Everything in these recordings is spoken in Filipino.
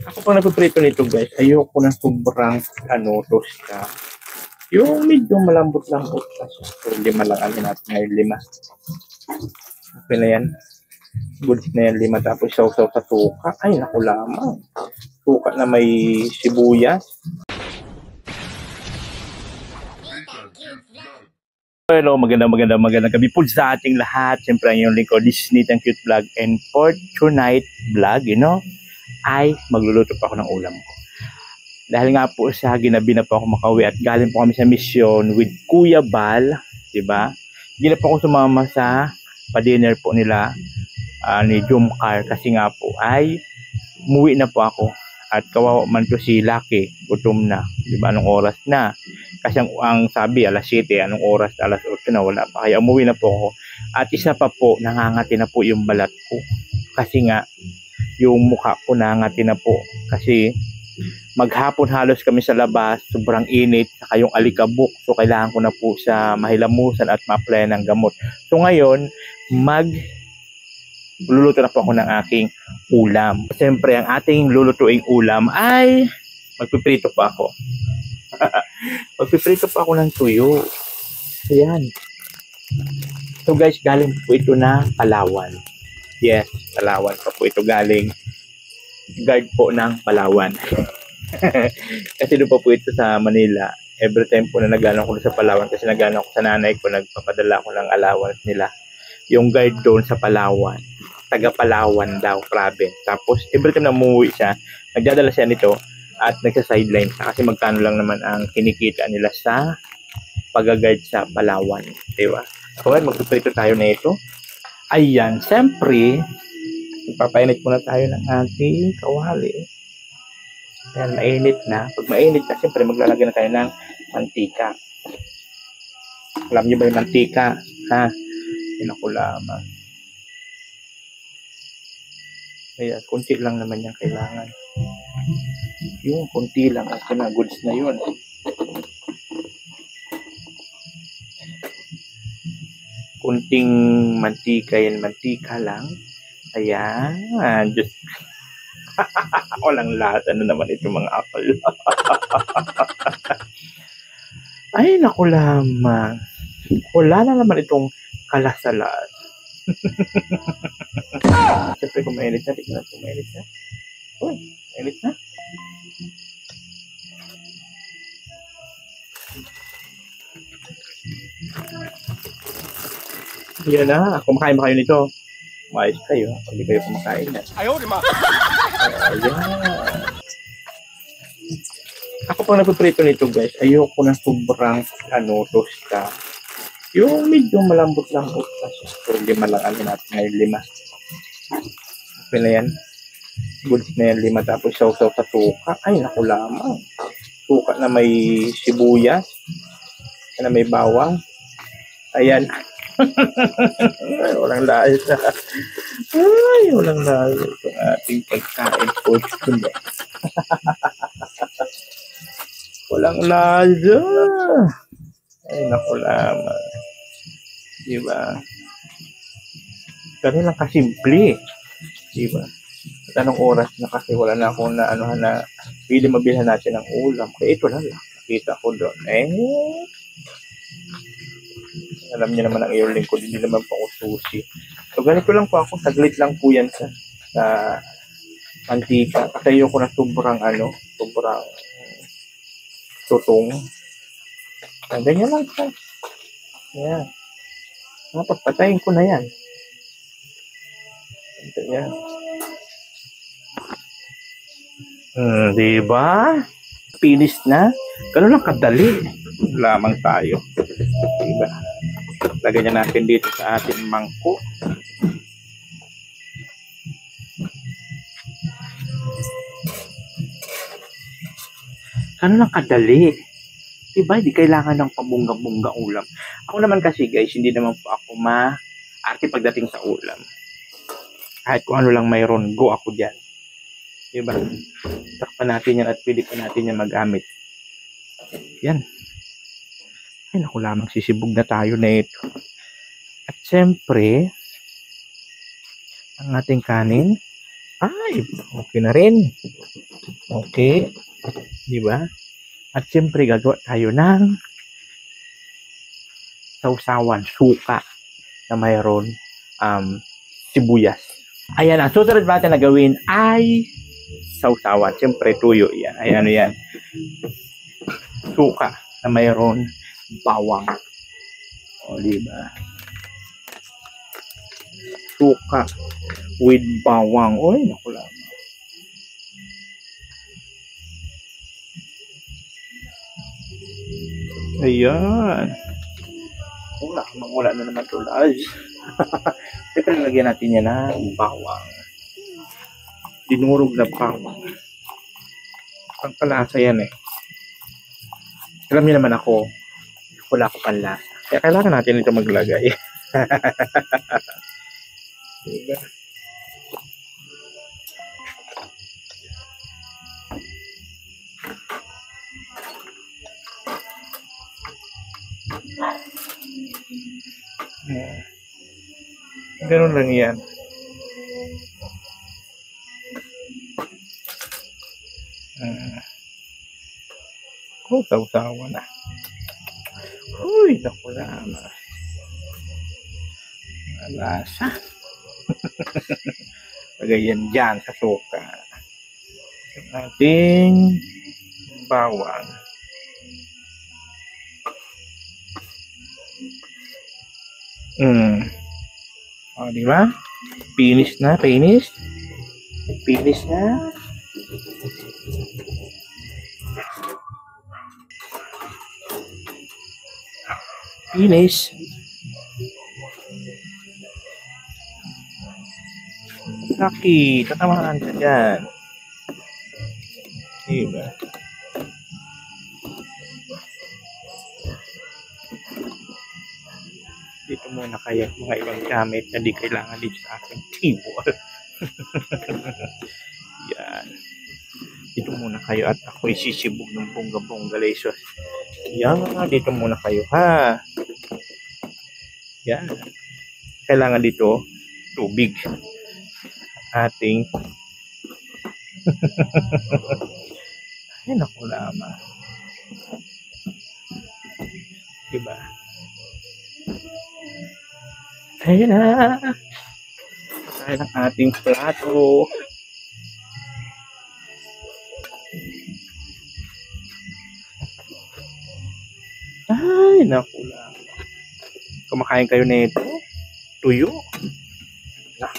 Ako pang nagpiprito nito guys, ayoko na sobrang tosta. Yung medyo malambot-lambot kasi. So, 5 lang alin natin ngayon, 5. Okay na yan. Good na yan, 5. Tapos sausaw sa suka. Ay, naku lamang. Suka na may sibuyas. Hello, magandang gabi po sa ating lahat. Siyempre ang iyong lingkod, this is Neat and Cute Vlog. And for tonight vlog, ay magluluto pa ako ng ulam ko. Dahil nga po sa ginabi na po ako makauwi at galing po kami sa mission with Kuya Bal, diba? Hindi na po ako sumama sa pa-dinner po nila ni Jumcar kasi nga po ay umuwi na po ako. At kawawa man po si Lucky, gutom na. Diba? Anong oras na? Kasi ang sabi, alas 7, anong oras? Alas 8 na, wala pa. Kaya umuwi na po ako. At isa pa po, nangangati na po yung balat ko. Kasi nga, yung mukha ko nangangati na po. Kasi maghapon halos kami sa labas, sobrang init, saka yung alikabok. So kailangan ko na po sa mahilamusan at ma-apply ng gamot. So ngayon, luluto na po ako ng aking ulam. Siyempre, ang ating lulutuing ulam ay magpiprito pa ako. Magpiprito pa ako ng tuyo. Ayan. So guys, galing po ito na Palawan. Yes, Palawan pa po ito galing. Guard po ng Palawan. Kasi doon pa po ito sa Manila. Every time po na nagano ko sa Palawan, kasi nagano ko sa nanay ko, nagpapadala ko ng allowance nila. Yung guard doon sa Palawan. Taga Palawan daw, province. Tapos, every time na umuwi siya, nagdadala siya nito at nagsa-sideline siya kasi magkano lang naman ang kinikita nila sa pag-guard sa Palawan. Diba? So, magpiprito tayo na ito. Ayan, siyempre, ipapainit muna tayo ng ating kawali. Ayan, mainit na. Pag mainit na, siyempre, maglalagay na tayo ng mantika. Alam niyo ba yung mantika? Ha? Yan ako lamang. Ayan, kunti lang naman yung kailangan. Yung kunti lang. Ito na, goods na yun. Kunting mantika yan. Mantika lang. Ayan. Just walang lasa na naman ito mga apal. Ay, naku lamang. Wala na naman itong kalasalas. Siyempre kung mainit na, tignan kung mainit na. Uy, mainit na. Yan na, kumakain ba kayo nito? Maayos kayo, hindi kayo kumakain na. Ayaw, di ba? Ayan. Ako pang nagpiprito nito guys, ayoko na sobrang tosta. Yung medyo malambot-lambot kasi. So, 5 lang alin natin ngayon, 5. Okay na yan. Good na yan, 5. Tapos sausaw sa suka. Ay, naku lamang. Suka na may sibuyas. Na may bawang. Ayan. Ay, walang lahat. Ay, walang lahat. Itong ating pagkain po. Walang lahat. Ay, naku lamang. Diba? Ganun lang kasimple. Diba? At anong oras na kasi wala na akong na pwede mabilhan natin ng ulam. Kaya ito lang. Nakita ko doon. Alam niyo naman ang iyong lingkod. Hindi naman po ako susi. So, ganito lang po ako. Saglit lang po yan sa mantika. Kasi ayoko na sobrang sobrang tutong. Ganyan lang siya. Ayan. Pagpatayin ko na yan. Ito yan. Diba? Finish na. Ganun lang kadali. Lamang tayo. Diba? Lagyan na natin dito sa ating mangkok. Ganun lang kadali. Diba? Hindi kailangan ng pabungga-bungga ulam. Ako naman kasi guys, hindi naman po ako ma-arte pagdating sa ulam. Kahit kung ano lang mayroon, go ako dyan. Diba? Takpan natin yan at pwede pa natin yan magamit. Yan. Ay, naku lamang, sisibog na tayo na ito. At syempre, ang ating kanin, Ay, okay na rin. Okay. Di ba? At siyempre, gagawa tayo ng sausawan, suka na mayroon sibuyas. Ayan, ang susunod natin na gawin ay sausawan. Siyempre, tuyo yan. Ay, ano yan? Suka na mayroon bawang. O, diba? Suka with bawang. Oy, naku lang. Ayan. Wala na naman ito, guys. Siyempre, lagyan natin yan ng bawang. Dinurog na bawang. Ang palasa yan eh. Alam niyo naman ako, wala ko panlasa. Kaya kailangan natin ito maglagay. Diba? Ganun lang yan. Sausawa na. Uy, naku naman. Lasa. Lagay yan dyan sa suka. Yung ating bawang. O, diba? Finish na, finish. Finish na. Finish. Laki, tatamaan ka dyan. Diba? Dito muna kayo mga ibang gamit na di kailangan dito sa aking table. Yan. Dito muna kayo at ako isisibog ng bongga-bongga lesos. Yan, dito muna kayo ha. Yan. Kailangan dito tubig. Ating ay naku lamang. Diba? Ayan na. Ayan ang ating plato. Ay, naku lang. Kumakain kayo nito. Tuyo. Ah.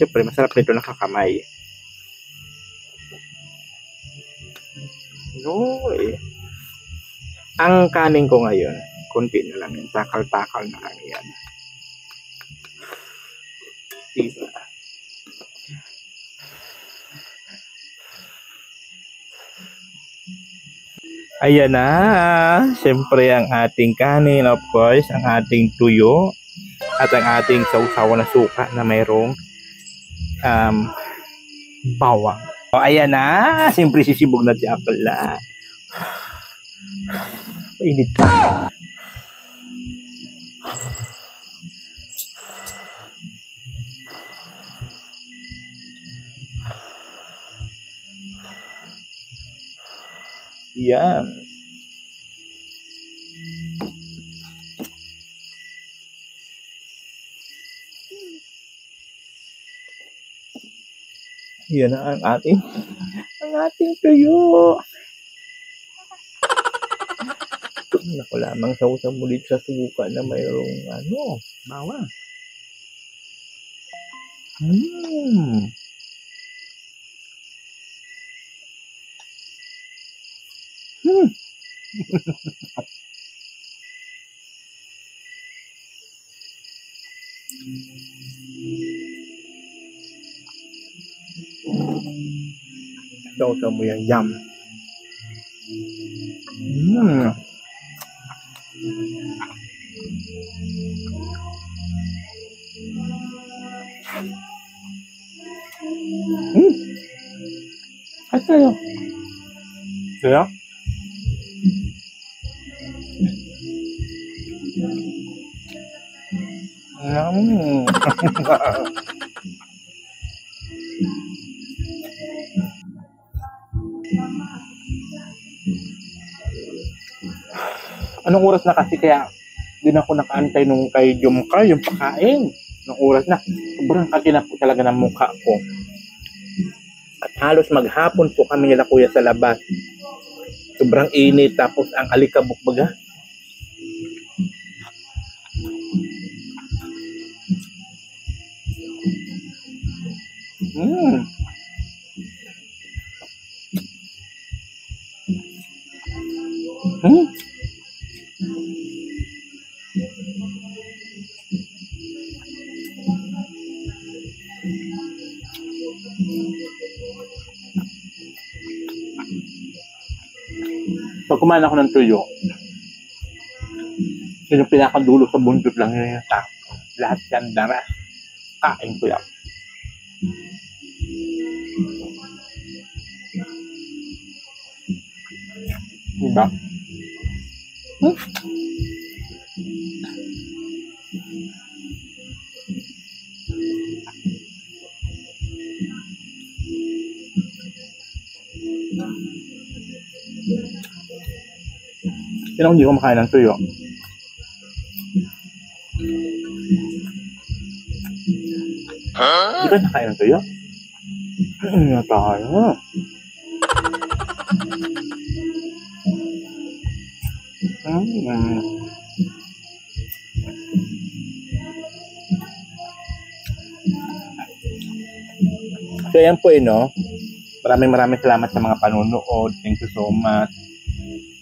Siyempre, masarap nito nakakamay. Noy. Ang kanin ko ngayon, konti na lang yan. Takal-takal na lang yan. Diba? Ayan na. Siyempre ang ating kanin, of course, ang ating tuyo, at ang ating sausawan na suka na mayroong bawang. O, ayan na. Siyempre sisibog na siya pala. Init pa. Yan. Yan na ang ating tuyo. Naku lamang sausaw mo dito sa suka na mayroong bawang. Sausaw mo yan, yum. At tayo. Kaya? Anong oras na kasi kaya din ako nakaantay nung kay Jomcar, yung pakain. Anong oras na? Sobrang kati na po talaga ng mukha ko. At halos maghapon po kami nila kuya sa labas. Sobrang init, tapos ang alikabok baga. Mm. Hmm. Pag kumain ako ng tuyo, yun yung pinakadulo sa bundok lang yun yung tao. Lahat yan dara. Kain ko yan. Diba? Hmm? Sino hindi kumakain ng tuyo? Di ba nakain ng tuyo? Ano na tayo? So yan po no. Maraming salamat sa mga panunood. Thank you so much.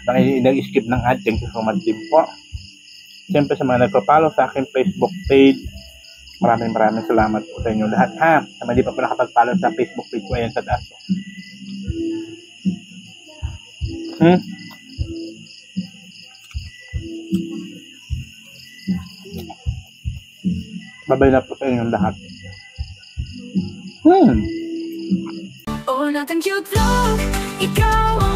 Nag-skip ng ad, thank you so much din po. Siyempre sa mga nagpa-follow sa aking Facebook page, maraming salamat po sa inyo lahat ha. Sa mga di pa po nakapag-follow sa Facebook page ko, ayan sa taas. Babay na po sa inyong lahat. Oh, natin cute vlog, ikaw